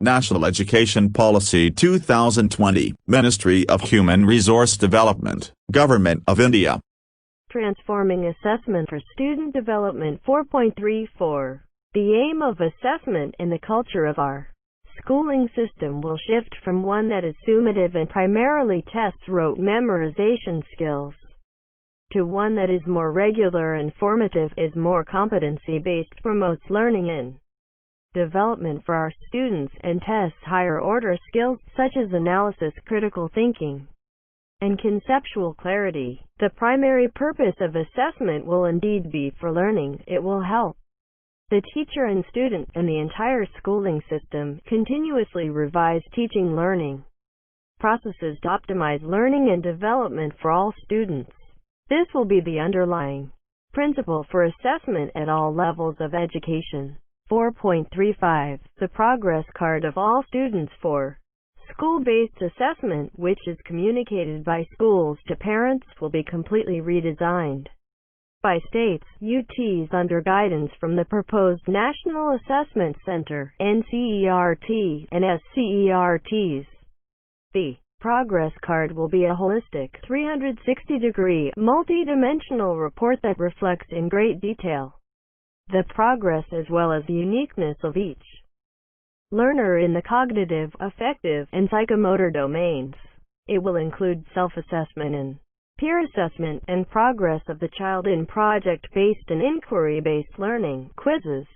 National Education Policy 2020, Ministry of Human Resource Development, Government of India. Transforming Assessment for Student Development 4.34. The aim of assessment and the culture of our schooling system will shift from one that is summative and primarily tests rote memorization skills, to one that is more regular and formative, is more competency-based, promotes learning and development for our students, and tests higher-order skills such as analysis, critical thinking, and conceptual clarity. The primary purpose of assessment will indeed be for learning. It will help the teacher and student and the entire schooling system continuously revise teaching learning processes to optimize learning and development for all students. This will be the underlying principle for assessment at all levels of education. 4.35. The progress card of all students for school-based assessment, which is communicated by schools to parents, will be completely redesigned by states, UTs, under guidance from the proposed National Assessment Center, NCERT, and SCERTs. The progress card will be a holistic, 360-degree, multi-dimensional report that reflects in great detail the progress as well as the uniqueness of each learner in the cognitive, affective, and psychomotor domains. It will include self-assessment and peer assessment and progress of the child in project-based and inquiry-based learning, quizzes,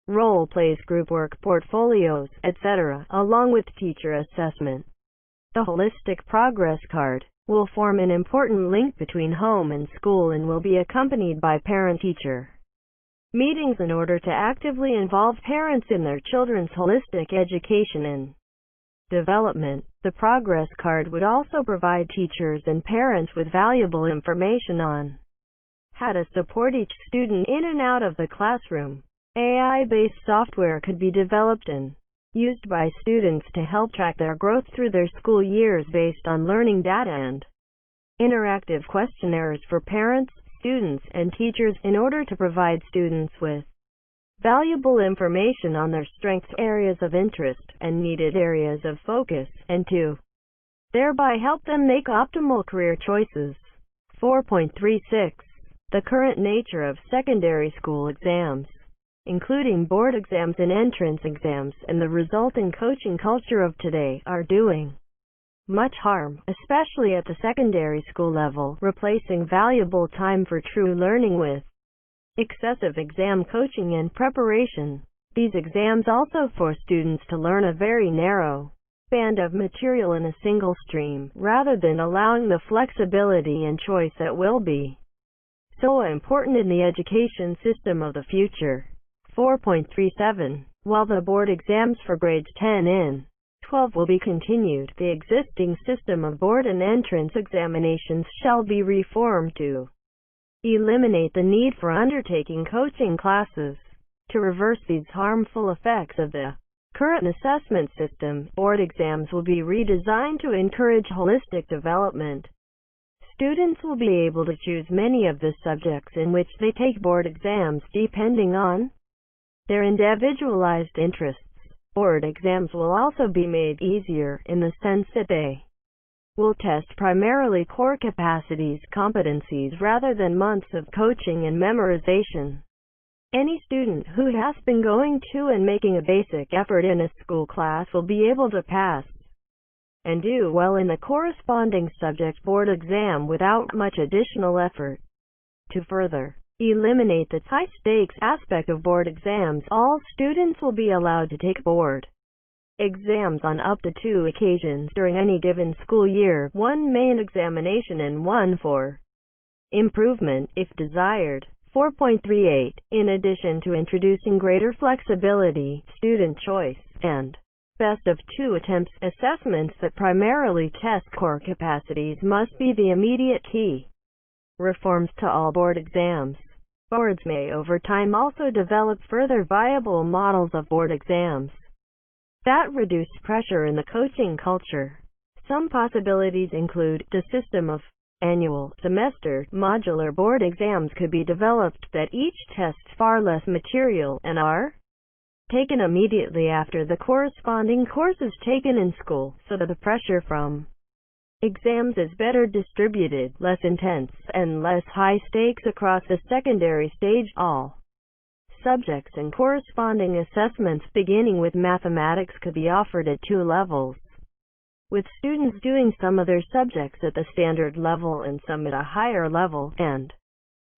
role plays, group work, portfolios, etc., along with teacher assessment. The holistic progress card will form an important link between home and school and will be accompanied by parent-teacher meetings in order to actively involve parents in their children's holistic education and development. The progress card would also provide teachers and parents with valuable information on how to support each student in and out of the classroom. AI-based software could be developed and used by students to help track their growth through their school years based on learning data and interactive questionnaires for parents, students, and teachers in order to provide students with valuable information on their strengths, areas of interest, and needed areas of focus, and to thereby help them make optimal career choices. 4.36. The current nature of secondary school exams, including board exams and entrance exams, and the resulting coaching culture of today, are doing much harm, especially at the secondary school level, replacing valuable time for true learning with excessive exam coaching and preparation. These exams also force students to learn a very narrow band of material in a single stream, rather than allowing the flexibility and choice that will be so important in the education system of the future. 4.37. While the board exams for grades 10 and 12 will be continued, the existing system of board and entrance examinations shall be reformed to eliminate the need for undertaking coaching classes. To reverse these harmful effects of the current assessment system, board exams will be redesigned to encourage holistic development. Students will be able to choose many of the subjects in which they take board exams depending on their individualized interests. Board exams will also be made easier in the sense that they will test primarily core capacities, competencies, rather than months of coaching and memorization. Any student who has been going to and making a basic effort in a school class will be able to pass and do well in the corresponding subject board exam without much additional effort. To further eliminate the high-stakes aspect of board exams, all students will be allowed to take board exams on up to 2 occasions during any given school year, 1 main examination and 1 for improvement, if desired. 4.38. In addition to introducing greater flexibility, student choice, and best of 2 attempts assessments that primarily test core capacities must be the immediate key reforms to all board exams. Boards may over time also develop further viable models of board exams that reduce pressure in the coaching culture. Some possibilities include the system of annual, semester, modular board exams could be developed that each tests far less material and are taken immediately after the corresponding course is taken in school, so that the pressure from exams is better distributed, less intense, and less high stakes across the secondary stage. All subjects and corresponding assessments beginning with mathematics could be offered at 2 levels, with students doing some of their subjects at the standard level and some at a higher level, and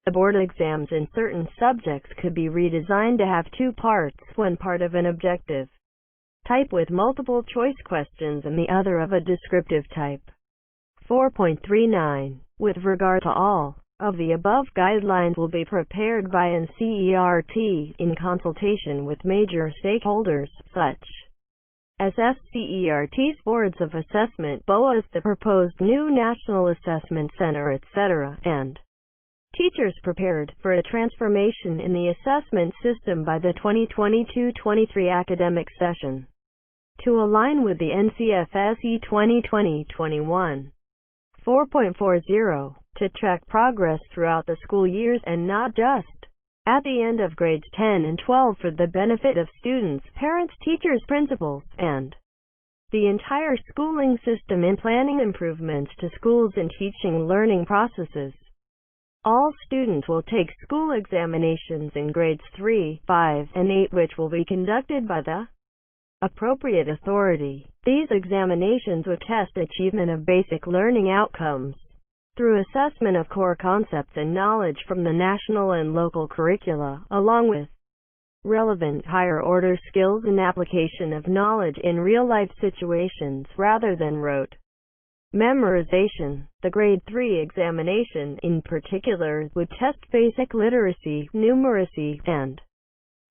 the board exams in certain subjects could be redesigned to have 2 parts, one part of an objective type with multiple choice questions and the other of a descriptive type. 4.39. With regard to all of the above, guidelines will be prepared by NCERT in consultation with major stakeholders, such as SCERT's boards of assessment, BOAs, the proposed new National Assessment Center, etc., and teachers prepared for a transformation in the assessment system by the 2022-23 academic session to align with the NCFSE 2020-21. 4.40. To track progress throughout the school years and not just at the end of grades 10 and 12 for the benefit of students, parents, teachers, principals, and the entire schooling system in planning improvements to schools and teaching learning processes. All students will take school examinations in grades 3, 5, and 8, which will be conducted by the appropriate authority. These examinations will test achievement of basic learning outcomes through assessment of core concepts and knowledge from the national and local curricula, along with relevant higher-order skills and application of knowledge in real-life situations rather than rote memorization. The Grade 3 examination, in particular, would test basic literacy, numeracy, and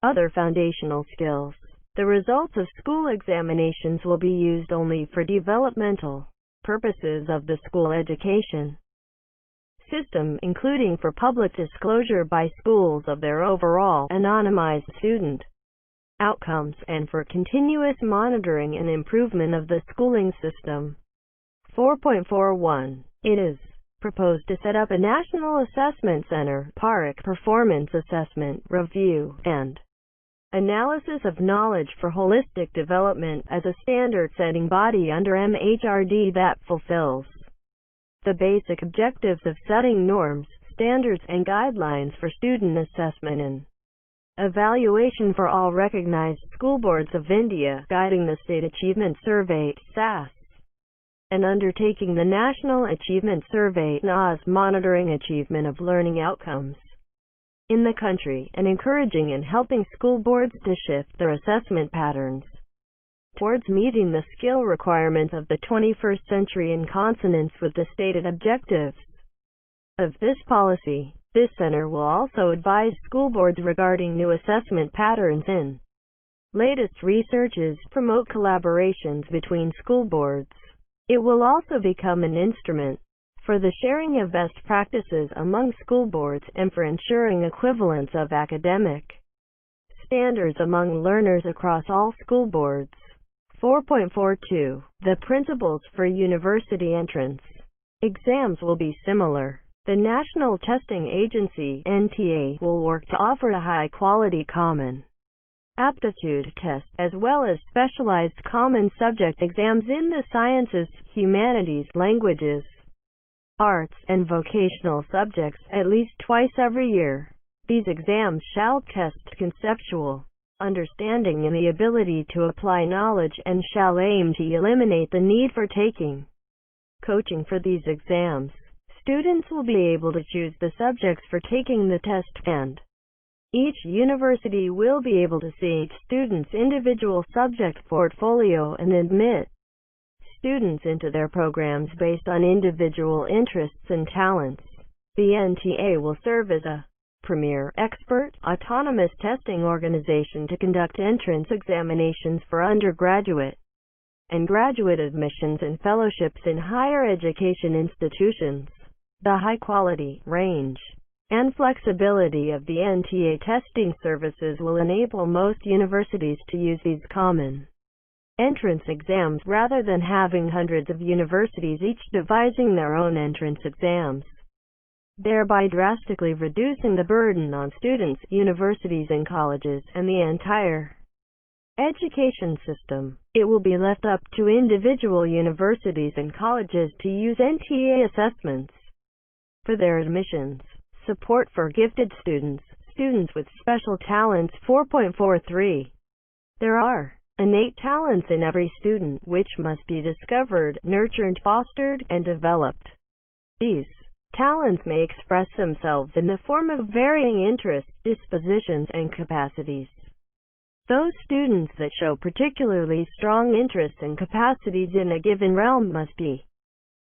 other foundational skills. The results of school examinations will be used only for developmental purposes of the school education system, including for public disclosure by schools of their overall anonymized student outcomes, and for continuous monitoring and improvement of the schooling system. 4.41. It is proposed to set up a National Assessment Center, PARC, Performance Assessment, Review, and Analysis of Knowledge for Holistic Development as a standard-setting body under MHRD that fulfills the basic objectives of setting norms, standards, and guidelines for student assessment and evaluation for all recognized school boards of India, guiding the State Achievement Survey (SAS), and undertaking the National Achievement Survey (NAS), monitoring achievement of learning outcomes in the country, and encouraging and helping school boards to shift their assessment patterns towards meeting the skill requirements of the 21st century in consonance with the stated objectives of this policy. This center will also advise school boards regarding new assessment patterns in latest researches, promote collaborations between school boards. It will also become an instrument for the sharing of best practices among school boards and for ensuring equivalence of academic standards among learners across all school boards. 4.42. The principles for university entrance exams will be similar. The National Testing Agency (NTA) will work to offer a high-quality common aptitude test, as well as specialized common subject exams in the sciences, humanities, languages, arts, and vocational subjects at least twice every year. These exams shall test conceptual understanding and the ability to apply knowledge, and shall aim to eliminate the need for taking coaching for these exams. Students will be able to choose the subjects for taking the test, and each university will be able to see each student's individual subject portfolio and admit students into their programs based on individual interests and talents. The NTA will serve as a premier, expert, autonomous testing organization to conduct entrance examinations for undergraduate and graduate admissions and fellowships in higher education institutions. The high quality, range, and flexibility of the NTA testing services will enable most universities to use these common entrance exams rather than having hundreds of universities each devising their own entrance exams, thereby drastically reducing the burden on students, universities and colleges, and the entire education system. It will be left up to individual universities and colleges to use NTA assessments for their admissions. Support for gifted students, students with special talents. 4.43. There are innate talents in every student, which must be discovered, nurtured, fostered, and developed. These talents may express themselves in the form of varying interests, dispositions, and capacities. Those students that show particularly strong interests and capacities in a given realm must be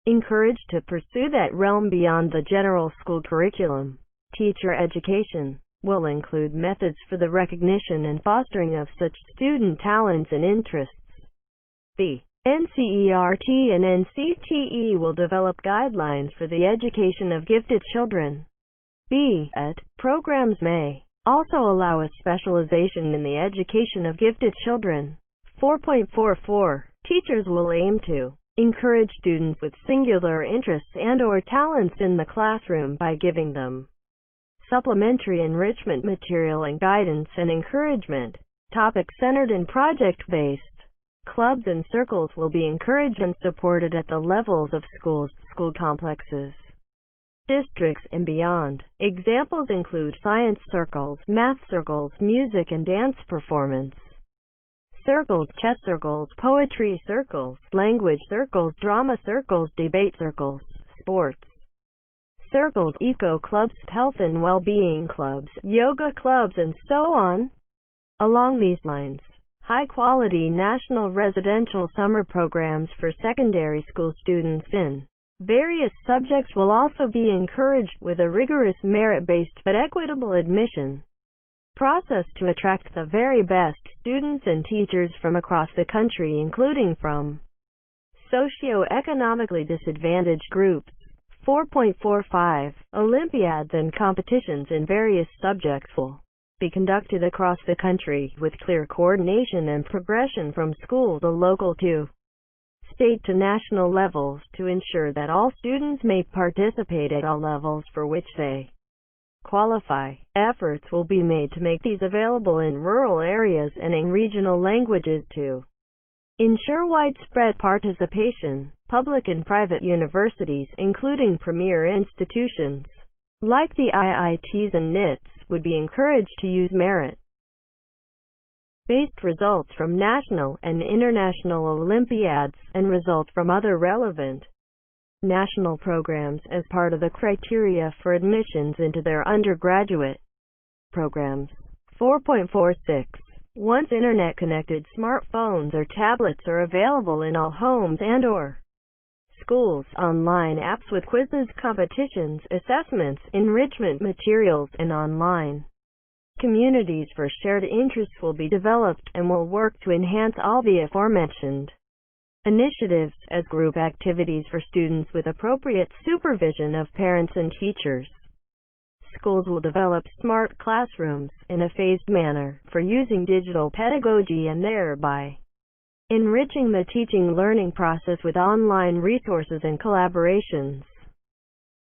encouraged to pursue that realm beyond the general school curriculum. Teacher education will include methods for the recognition and fostering of such student talents and interests. The NCERT and NCTE will develop guidelines for the education of gifted children. B.Ed programs may also allow a specialization in the education of gifted children. 4.44. Teachers will aim to encourage students with singular interests and/or talents in the classroom by giving them supplementary enrichment material and guidance and encouragement. Topic-centered and project-based clubs and circles will be encouraged and supported at the levels of schools, school complexes, districts, and beyond. Examples include science circles, math circles, music and dance performance circles, chess circles, poetry circles, language circles, drama circles, debate circles, sports circles, eco clubs, health and well-being clubs, yoga clubs, and so on. Along these lines, high-quality national residential summer programs for secondary school students in various subjects will also be encouraged, with a rigorous merit-based but equitable admission process to attract the very best students and teachers from across the country, including from socio-economically disadvantaged groups. 4.45. Olympiads and competitions in various subjects will be conducted across the country, with clear coordination and progression from school to local to state to national levels, to ensure that all students may participate at all levels for which they qualify. Efforts will be made to make these available in rural areas and in regional languages to ensure widespread participation. Public and private universities, including premier institutions like the IITs and NITs, would be encouraged to use merit-based results from national and international Olympiads and results from other relevant national programs as part of the criteria for admissions into their undergraduate programs. 4.46. Once internet-connected smartphones or tablets are available in all homes and/or schools, online apps with quizzes, competitions, assessments, enrichment materials, and online communities for shared interests will be developed and will work to enhance all the aforementioned initiatives as group activities for students with appropriate supervision of parents and teachers. Schools will develop smart classrooms in a phased manner for using digital pedagogy and thereby enriching the teaching-learning process with online resources and collaborations.